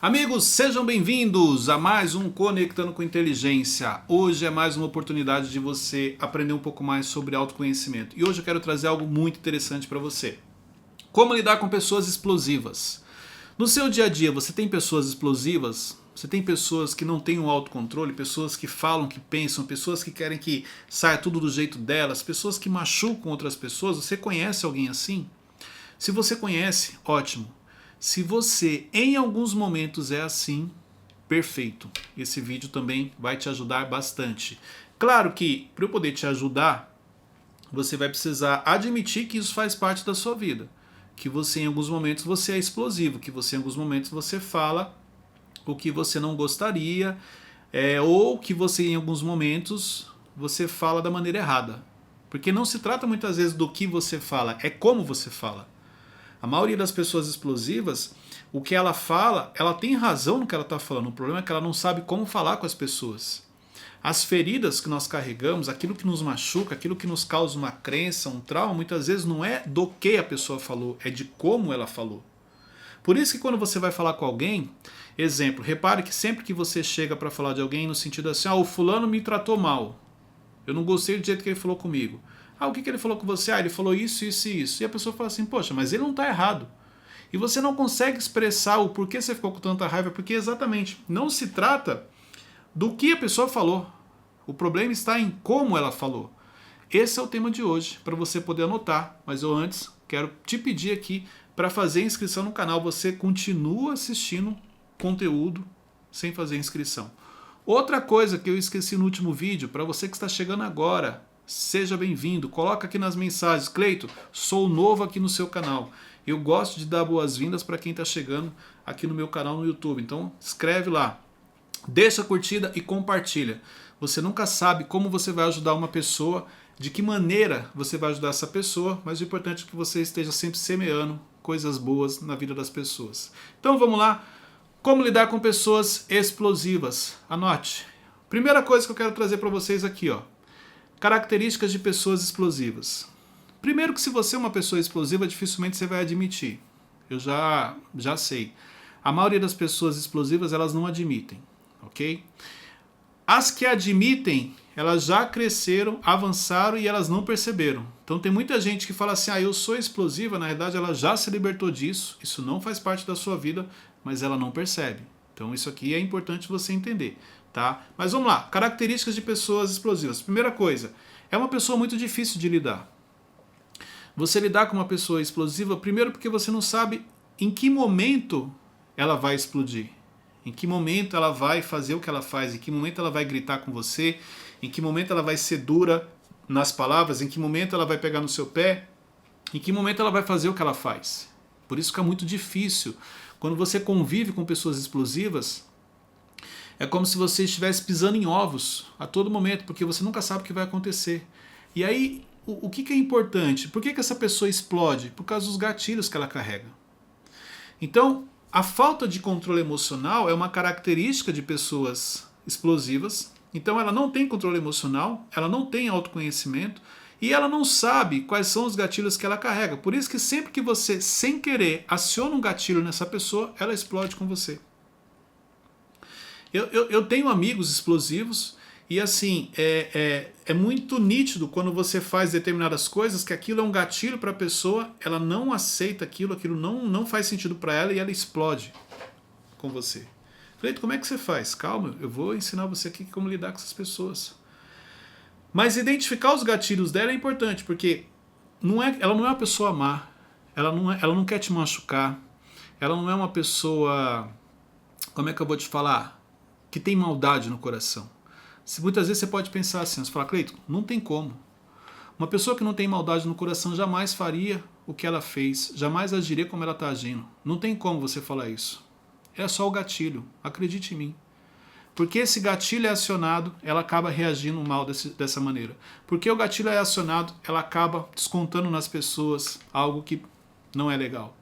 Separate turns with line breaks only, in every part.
Amigos, sejam bem-vindos a mais um Conectando com Inteligência. Hoje é mais uma oportunidade de você aprender um pouco mais sobre autoconhecimento. E hoje eu quero trazer algo muito interessante para você. Como lidar com pessoas explosivas. No seu dia a dia, você tem pessoas explosivas? Você tem pessoas que não têm um autocontrole, pessoas que falam, que pensam, pessoas que querem que saia tudo do jeito delas, pessoas que machucam outras pessoas? Você conhece alguém assim? Se você conhece, ótimo. Se você em alguns momentos é assim, perfeito. Esse vídeo também vai te ajudar bastante. Claro que para eu poder te ajudar, você vai precisar admitir que isso faz parte da sua vida. Que você em alguns momentos você é explosivo, que você em alguns momentos você fala o que você não gostaria, ou que você em alguns momentos você fala da maneira errada. Porque não se trata muitas vezes do que você fala, é como você fala. A maioria das pessoas explosivas, o que ela fala, ela tem razão no que ela está falando. O problema é que ela não sabe como falar com as pessoas. As feridas que nós carregamos, aquilo que nos machuca, aquilo que nos causa uma crença, um trauma, muitas vezes não é do que a pessoa falou, é de como ela falou. Por isso que quando você vai falar com alguém, exemplo, repare que sempre que você chega para falar de alguém no sentido assim, o fulano me tratou mal, eu não gostei do jeito que ele falou comigo. O que ele falou com você? Ele falou isso, isso e isso. E a pessoa fala assim, poxa, mas ele não está errado. E você não consegue expressar o porquê você ficou com tanta raiva, porque exatamente não se trata do que a pessoa falou. O problema está em como ela falou. Esse é o tema de hoje, para você poder anotar. Mas eu antes quero te pedir aqui para fazer inscrição no canal. Você continua assistindo conteúdo sem fazer inscrição. Outra coisa que eu esqueci no último vídeo, para você que está chegando agora, seja bem-vindo, coloca aqui nas mensagens, Cleito, sou novo aqui no seu canal. Eu gosto de dar boas-vindas para quem está chegando aqui no meu canal no YouTube. Então escreve lá, deixa a curtida e compartilha. Você nunca sabe como você vai ajudar uma pessoa, de que maneira você vai ajudar essa pessoa, mas o importante é que você esteja sempre semeando coisas boas na vida das pessoas. Então vamos lá, como lidar com pessoas explosivas. Anote. Primeira coisa que eu quero trazer para vocês aqui, características de pessoas explosivas. Primeiro que se você é uma pessoa explosiva, dificilmente você vai admitir. Eu já sei. A maioria das pessoas explosivas, elas não admitem, ok? As que admitem, elas já cresceram, avançaram e elas não perceberam. Então tem muita gente que fala assim, eu sou explosiva, na verdade ela já se libertou disso, isso não faz parte da sua vida, mas ela não percebe. Então isso aqui é importante você entender. Tá? Mas vamos lá, características de pessoas explosivas. Primeira coisa, é uma pessoa muito difícil de lidar. Você lidar com uma pessoa explosiva, primeiro porque você não sabe em que momento ela vai explodir. Em que momento ela vai fazer o que ela faz, em que momento ela vai gritar com você, em que momento ela vai ser dura nas palavras, em que momento ela vai pegar no seu pé, em que momento ela vai fazer o que ela faz. Por isso fica muito difícil. Quando você convive com pessoas explosivas, é como se você estivesse pisando em ovos a todo momento, porque você nunca sabe o que vai acontecer. E aí, o que é importante? Por que essa pessoa explode? Por causa dos gatilhos que ela carrega. Então, a falta de controle emocional é uma característica de pessoas explosivas. Então, ela não tem controle emocional, ela não tem autoconhecimento e ela não sabe quais são os gatilhos que ela carrega. Por isso que sempre que você, sem querer, aciona um gatilho nessa pessoa, ela explode com você. Eu tenho amigos explosivos e assim, é muito nítido quando você faz determinadas coisas que aquilo é um gatilho para a pessoa, ela não aceita aquilo não faz sentido para ela e ela explode com você. Cleito, como é que você faz? Calma, eu vou ensinar você aqui como lidar com essas pessoas. Mas identificar os gatilhos dela é importante, porque ela não é uma pessoa má, ela não quer te machucar, ela não é uma pessoa, como é que eu vou te falar? Que tem maldade no coração. Muitas vezes você pode pensar assim, você fala, Cleito, não tem como. Uma pessoa que não tem maldade no coração jamais faria o que ela fez, jamais agiria como ela está agindo. Não tem como você falar isso. É só o gatilho, acredite em mim. Porque esse gatilho é acionado, ela acaba reagindo mal dessa maneira. Porque o gatilho é acionado, ela acaba descontando nas pessoas algo que não é legal.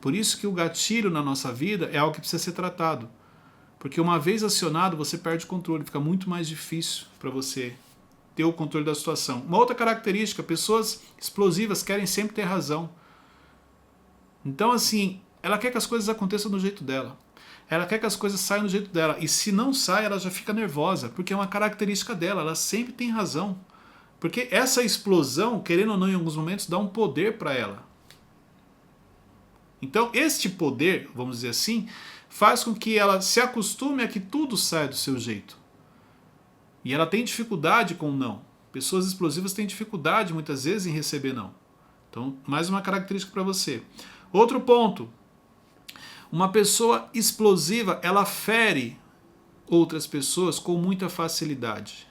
Por isso que o gatilho na nossa vida é algo que precisa ser tratado. Porque uma vez acionado, você perde o controle, fica muito mais difícil para você ter o controle da situação. Uma outra característica, pessoas explosivas querem sempre ter razão. Então, assim, ela quer que as coisas aconteçam do jeito dela. Ela quer que as coisas saiam do jeito dela. E se não sai, ela já fica nervosa, porque é uma característica dela, ela sempre tem razão. Porque essa explosão, querendo ou não, em alguns momentos, dá um poder para ela. Então, este poder, vamos dizer assim, faz com que ela se acostume a que tudo saia do seu jeito. E ela tem dificuldade com o não. Pessoas explosivas têm dificuldade, muitas vezes, em receber não. Então, mais uma característica para você. Outro ponto. Uma pessoa explosiva, ela fere outras pessoas com muita facilidade.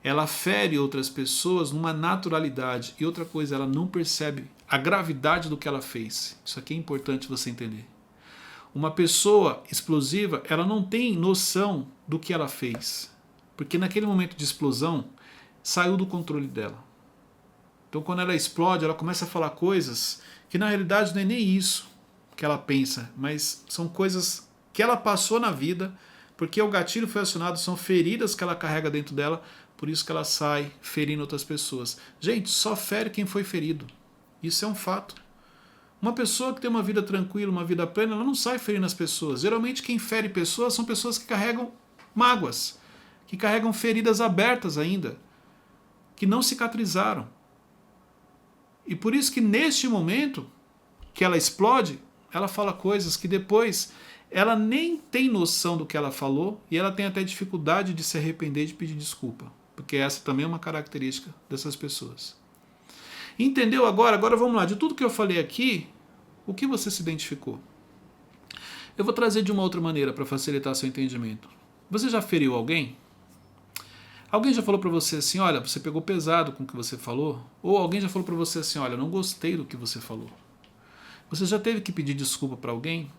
Ela fere outras pessoas numa naturalidade. E outra coisa, ela não percebe a gravidade do que ela fez. Isso aqui é importante você entender. Uma pessoa explosiva, ela não tem noção do que ela fez. Porque naquele momento de explosão, saiu do controle dela. Então quando ela explode, ela começa a falar coisas que na realidade não é nem isso que ela pensa, mas são coisas que ela passou na vida, porque o gatilho foi acionado, são feridas que ela carrega dentro dela, por isso que ela sai ferindo outras pessoas. Gente, só fere quem foi ferido. Isso é um fato. Uma pessoa que tem uma vida tranquila, uma vida plena, ela não sai ferindo as pessoas. Geralmente quem fere pessoas são pessoas que carregam mágoas, que carregam feridas abertas ainda, que não cicatrizaram. E por isso que neste momento que ela explode, ela fala coisas que depois ela nem tem noção do que ela falou e ela tem até dificuldade de se arrepender e de pedir desculpa. Porque essa também é uma característica dessas pessoas. Entendeu agora? Agora vamos lá. De tudo que eu falei aqui, o que você se identificou? Eu vou trazer de uma outra maneira para facilitar seu entendimento. Você já feriu alguém? Alguém já falou para você assim, olha, você pegou pesado com o que você falou? Ou alguém já falou para você assim, olha, não gostei do que você falou? Você já teve que pedir desculpa para alguém?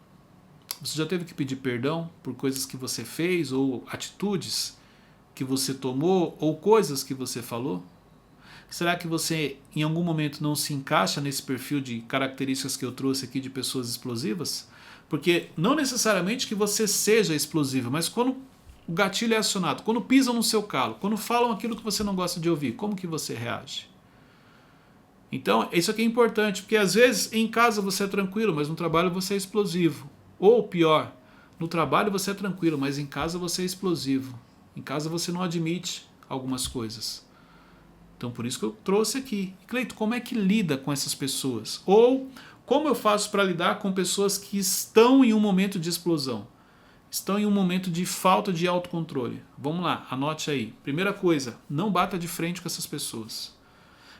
Você já teve que pedir perdão por coisas que você fez, ou atitudes que você tomou, ou coisas que você falou? Será que você em algum momento não se encaixa nesse perfil de características que eu trouxe aqui de pessoas explosivas? Porque não necessariamente que você seja explosivo, mas quando o gatilho é acionado, quando pisam no seu calo, quando falam aquilo que você não gosta de ouvir, como que você reage? Então, isso aqui é importante, porque às vezes em casa você é tranquilo, mas no trabalho você é explosivo. Ou pior, no trabalho você é tranquilo, mas em casa você é explosivo. Em casa você não admite algumas coisas. Então, por isso que eu trouxe aqui. Cleito, como é que lida com essas pessoas? Ou como eu faço para lidar com pessoas que estão em um momento de explosão? Estão em um momento de falta de autocontrole. Vamos lá, anote aí. Primeira coisa, não bata de frente com essas pessoas.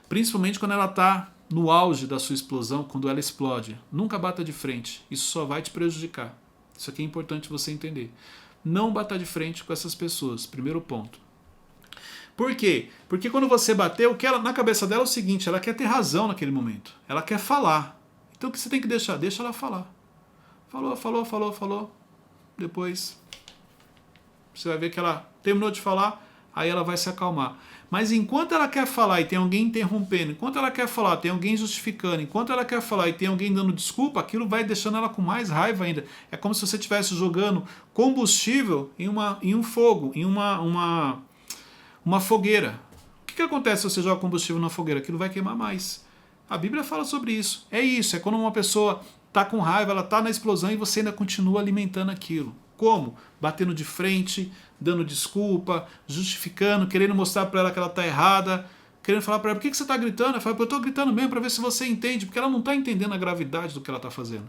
Principalmente quando ela está no auge da sua explosão, quando ela explode. Nunca bata de frente. Isso só vai te prejudicar. Isso aqui é importante você entender. Não bata de frente com essas pessoas. Primeiro ponto. Por quê? Porque quando você bateu, na cabeça dela é o seguinte, ela quer ter razão naquele momento. Ela quer falar. Então o que você tem que deixar? Deixa ela falar. Falou. Depois você vai ver que ela terminou de falar, aí ela vai se acalmar. Mas enquanto ela quer falar e tem alguém interrompendo, enquanto ela quer falar, tem alguém justificando, enquanto ela quer falar e tem alguém dando desculpa, aquilo vai deixando ela com mais raiva ainda. É como se você estivesse jogando combustível em um fogo, em uma fogueira. O que acontece se você joga combustível na fogueira? Aquilo vai queimar mais. A Bíblia fala sobre isso. É quando uma pessoa está com raiva, ela está na explosão e você ainda continua alimentando aquilo. Como? Batendo de frente, dando desculpa, justificando, querendo mostrar para ela que ela está errada, querendo falar para ela, por que você está gritando? Eu falo, eu estou gritando mesmo para ver se você entende, porque ela não está entendendo a gravidade do que ela está fazendo.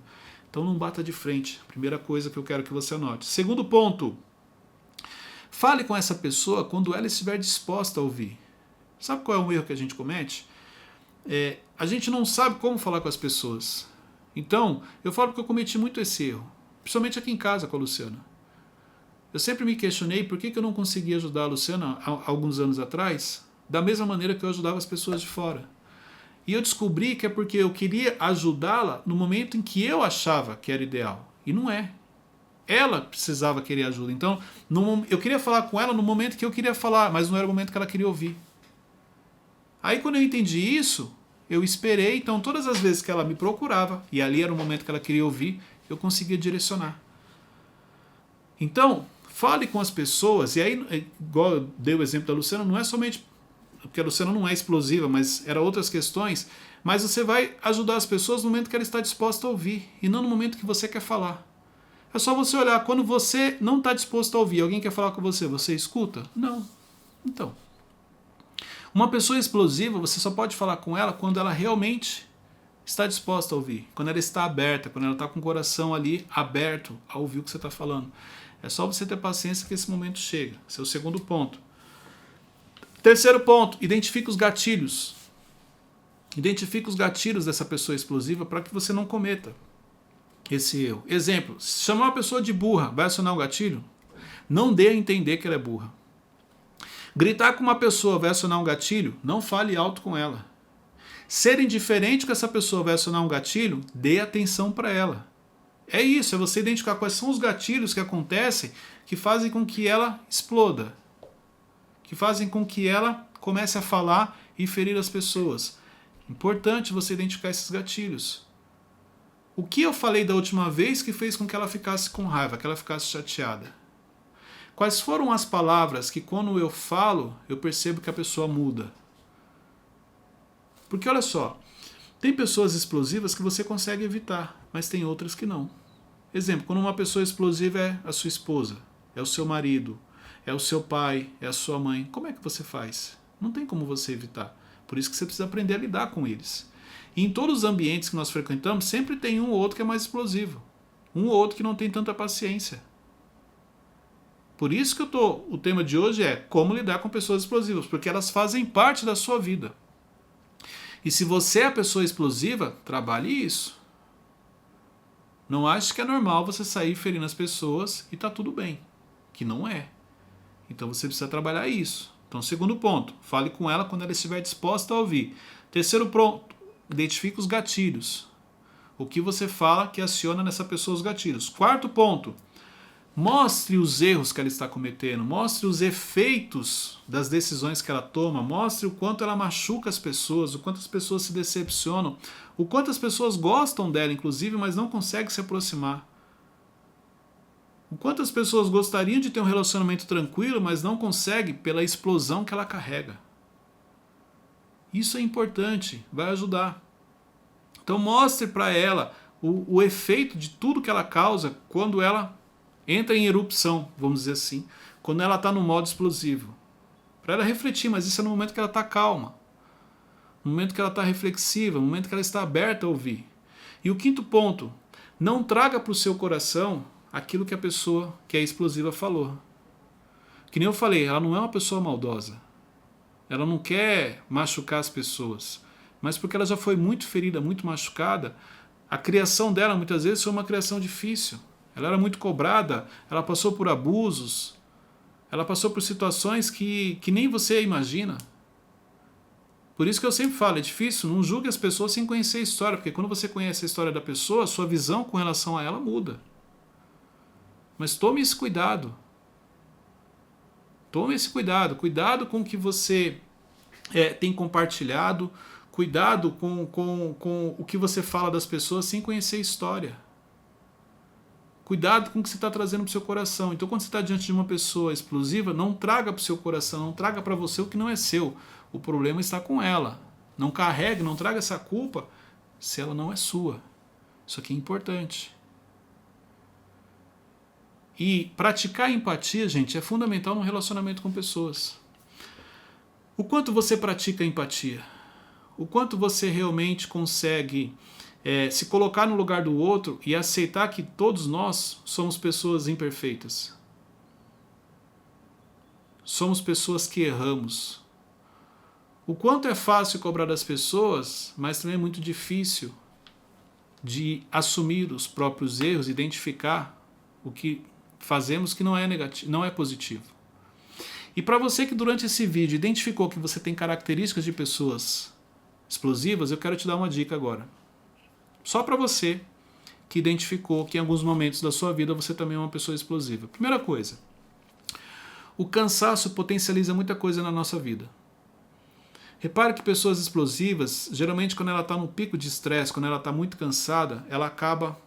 Então não bata de frente. Primeira coisa que eu quero que você anote. Segundo ponto, fale com essa pessoa quando ela estiver disposta a ouvir. Sabe qual é um erro que a gente comete? A gente não sabe como falar com as pessoas. Então, eu falo porque eu cometi muito esse erro. Principalmente aqui em casa com a Luciana. Eu sempre me questionei por que eu não conseguia ajudar a Luciana há alguns anos atrás, da mesma maneira que eu ajudava as pessoas de fora. E eu descobri que é porque eu queria ajudá-la no momento em que eu achava que era ideal. E não é. Ela precisava querer ajuda. Então, eu queria falar com ela no momento que eu queria falar, mas não era o momento que ela queria ouvir. Aí quando eu entendi isso, eu esperei. Então todas as vezes que ela me procurava, e ali era o momento que ela queria ouvir, eu conseguia direcionar. Então, fale com as pessoas, e aí, igual eu dei o exemplo da Luciana, não é somente porque a Luciana não é explosiva, mas eram outras questões, mas você vai ajudar as pessoas no momento que ela está disposta a ouvir, e não no momento que você quer falar. É só você olhar, quando você não está disposto a ouvir, alguém quer falar com você, você escuta? Não. Então, uma pessoa explosiva, você só pode falar com ela quando ela realmente está disposta a ouvir, quando ela está aberta, quando ela está com o coração ali aberto a ouvir o que você está falando. É só você ter paciência que esse momento chega. Esse é o segundo ponto. Terceiro ponto, identifique os gatilhos. Identifique os gatilhos dessa pessoa explosiva para que você não cometa esse erro. Exemplo, se chamar uma pessoa de burra, vai acionar um gatilho? Não dê a entender que ela é burra. Gritar com uma pessoa vai acionar um gatilho? Não fale alto com ela. Ser indiferente com essa pessoa vai acionar um gatilho? Dê atenção para ela. É isso, é você identificar quais são os gatilhos que acontecem que fazem com que ela exploda, que fazem com que ela comece a falar e ferir as pessoas. Importante você identificar esses gatilhos. O que eu falei da última vez que fez com que ela ficasse com raiva, que ela ficasse chateada? Quais foram as palavras que quando eu falo, eu percebo que a pessoa muda? Porque olha só, tem pessoas explosivas que você consegue evitar, mas tem outras que não. Exemplo, quando uma pessoa explosiva é a sua esposa, é o seu marido, é o seu pai, é a sua mãe, como é que você faz? Não tem como você evitar. Por isso que você precisa aprender a lidar com eles. E em todos os ambientes que nós frequentamos, sempre tem um ou outro que é mais explosivo. Um ou outro que não tem tanta paciência. Por isso que o tema de hoje é como lidar com pessoas explosivas, porque elas fazem parte da sua vida. E se você é a pessoa explosiva, trabalhe isso. Não ache que é normal você sair ferindo as pessoas e tá tudo bem. Que não é. Então você precisa trabalhar isso. Então, segundo ponto, fale com ela quando ela estiver disposta a ouvir. Terceiro ponto, identifique os gatilhos. O que você fala que aciona nessa pessoa os gatilhos. Quarto ponto, mostre os erros que ela está cometendo, mostre os efeitos das decisões que ela toma, mostre o quanto ela machuca as pessoas, o quanto as pessoas se decepcionam, o quanto as pessoas gostam dela, inclusive, mas não conseguem se aproximar. O quanto as pessoas gostariam de ter um relacionamento tranquilo, mas não conseguem pela explosão que ela carrega. Isso é importante, vai ajudar. Então mostre para ela o efeito de tudo que ela causa quando ela entra em erupção, vamos dizer assim, quando ela está no modo explosivo. Para ela refletir, mas isso é no momento que ela está calma, no momento que ela está reflexiva, no momento que ela está aberta a ouvir. E o quinto ponto, não traga para o seu coração aquilo que a pessoa que é explosiva falou. Que nem eu falei, ela não é uma pessoa maldosa. Ela não quer machucar as pessoas. Mas porque ela já foi muito ferida, muito machucada, a criação dela muitas vezes foi uma criação difícil. Ela era muito cobrada, ela passou por abusos, ela passou por situações que nem você imagina. Por isso que eu sempre falo, é difícil, não julgue as pessoas sem conhecer a história, porque quando você conhece a história da pessoa, sua visão com relação a ela muda. Mas tome esse cuidado. Tome esse cuidado. Cuidado com o que você tem compartilhado. Cuidado com o que você fala das pessoas sem conhecer a história. Cuidado com o que você está trazendo para o seu coração. Então, quando você está diante de uma pessoa explosiva, não traga para o seu coração, não traga para você o que não é seu. O problema está com ela. Não carregue, não traga essa culpa se ela não é sua. Isso aqui é importante. E praticar empatia, gente, é fundamental no relacionamento com pessoas. O quanto você pratica empatia? O quanto você realmente consegue se colocar no lugar do outro e aceitar que todos nós somos pessoas imperfeitas. Somos pessoas que erramos. O quanto é fácil cobrar das pessoas, mas também é muito difícil de assumir os próprios erros, identificar o que fazemos que não é negativo, não é positivo. E para você que durante esse vídeo identificou que você tem características de pessoas explosivas, eu quero te dar uma dica agora. Só para você que identificou que em alguns momentos da sua vida você também é uma pessoa explosiva. Primeira coisa, o cansaço potencializa muita coisa na nossa vida. Repare que pessoas explosivas, geralmente quando ela está no pico de estresse, quando ela está muito cansada, ela acaba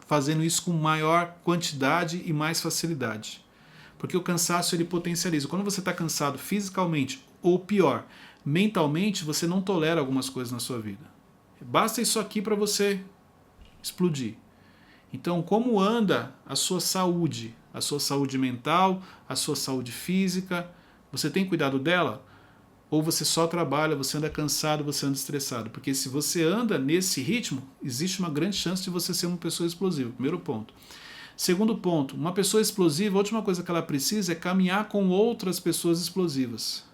fazendo isso com maior quantidade e mais facilidade. Porque o cansaço ele potencializa. Quando você está cansado fisicamente, ou pior, mentalmente, você não tolera algumas coisas na sua vida. Basta isso aqui para você explodir. Então, como anda a sua saúde mental, a sua saúde física? Você tem cuidado dela? Ou você só trabalha, você anda cansado, você anda estressado? Porque se você anda nesse ritmo, existe uma grande chance de você ser uma pessoa explosiva. Primeiro ponto. Segundo ponto, uma pessoa explosiva, a última coisa que ela precisa é caminhar com outras pessoas explosivas.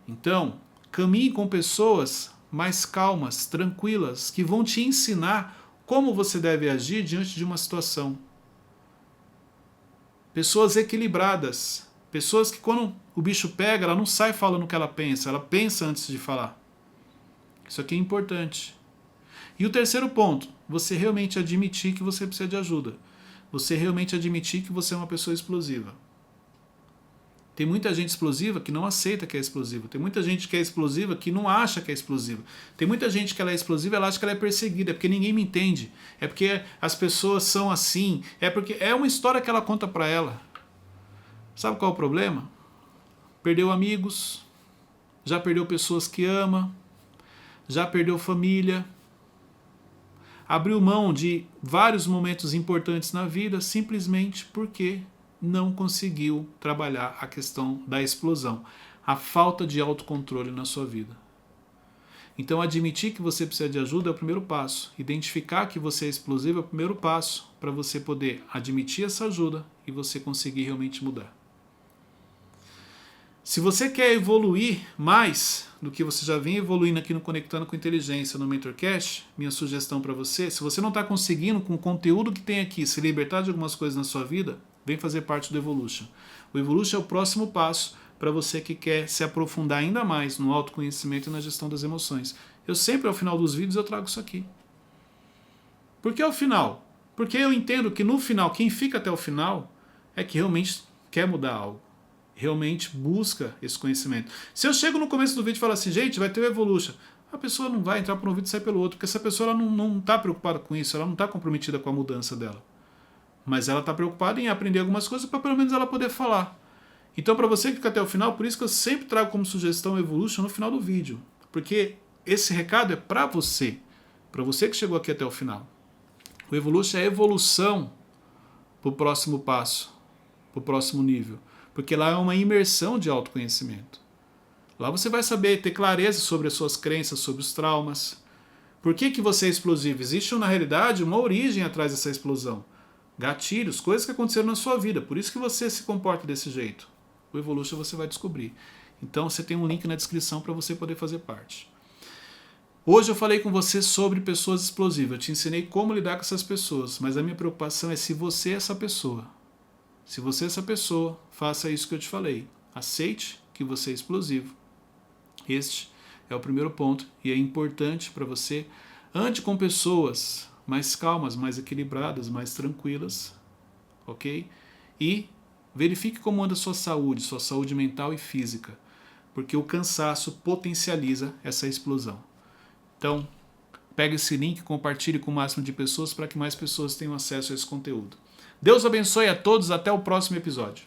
Então, caminhe com pessoas mais calmas, tranquilas, que vão te ensinar como você deve agir diante de uma situação. Pessoas equilibradas. Pessoas que quando o bicho pega, ela não sai falando o que ela pensa antes de falar. Isso aqui é importante. E o terceiro ponto, você realmente admitir que você precisa de ajuda. Você realmente admitir que você é uma pessoa explosiva. Tem muita gente explosiva que não aceita que é explosiva. Tem muita gente que é explosiva que não acha que é explosiva. Tem muita gente que ela é explosiva, ela acha que ela é perseguida. É porque ninguém me entende. É porque as pessoas são assim. É porque é uma história que ela conta pra ela. Sabe qual é o problema? Perdeu amigos. Já perdeu pessoas que ama. Já perdeu família. Abriu mão de vários momentos importantes na vida simplesmente porque não conseguiu trabalhar a questão da explosão, a falta de autocontrole na sua vida. Então, admitir que você precisa de ajuda é o primeiro passo. Identificar que você é explosivo é o primeiro passo para você poder admitir essa ajuda e você conseguir realmente mudar. Se você quer evoluir mais do que você já vem evoluindo aqui no Conectando com Inteligência, no MentorCast, minha sugestão para você, se você não está conseguindo com o conteúdo que tem aqui se libertar de algumas coisas na sua vida, vem fazer parte do Evolution. O Evolution é o próximo passo para você que quer se aprofundar ainda mais no autoconhecimento e na gestão das emoções. Eu sempre, ao final dos vídeos, eu trago isso aqui. Por que ao final? Porque eu entendo que no final, quem fica até o final é que realmente quer mudar algo. Realmente busca esse conhecimento. Se eu chego no começo do vídeo e falo assim, gente, vai ter o Evolution, a pessoa não vai entrar por um vídeo e sair pelo outro, porque essa pessoa ela não está preocupada com isso, ela não está comprometida com a mudança dela. Mas ela está preocupada em aprender algumas coisas para pelo menos ela poder falar. Então, para você que fica até o final, por isso que eu sempre trago como sugestão o Evolution no final do vídeo. Porque esse recado é para você que chegou aqui até o final. O Evolution é a evolução para o próximo passo, para o próximo nível. Porque lá é uma imersão de autoconhecimento. Lá você vai saber ter clareza sobre as suas crenças, sobre os traumas. Por que você é explosivo? Existe, na realidade, uma origem atrás dessa explosão. Gatilhos, coisas que aconteceram na sua vida. Por isso que você se comporta desse jeito. O Evolution você vai descobrir. Então você tem um link na descrição para você poder fazer parte. Hoje eu falei com você sobre pessoas explosivas. Eu te ensinei como lidar com essas pessoas. Mas a minha preocupação é se você é essa pessoa. Se você é essa pessoa, faça isso que eu te falei. Aceite que você é explosivo. Este é o primeiro ponto. E é importante para você. Ande com pessoas mais calmas, mais equilibradas, mais tranquilas, ok? E verifique como anda a sua saúde mental e física, porque o cansaço potencializa essa explosão. Então, pega esse link, compartilhe com o máximo de pessoas para que mais pessoas tenham acesso a esse conteúdo. Deus abençoe a todos, até o próximo episódio.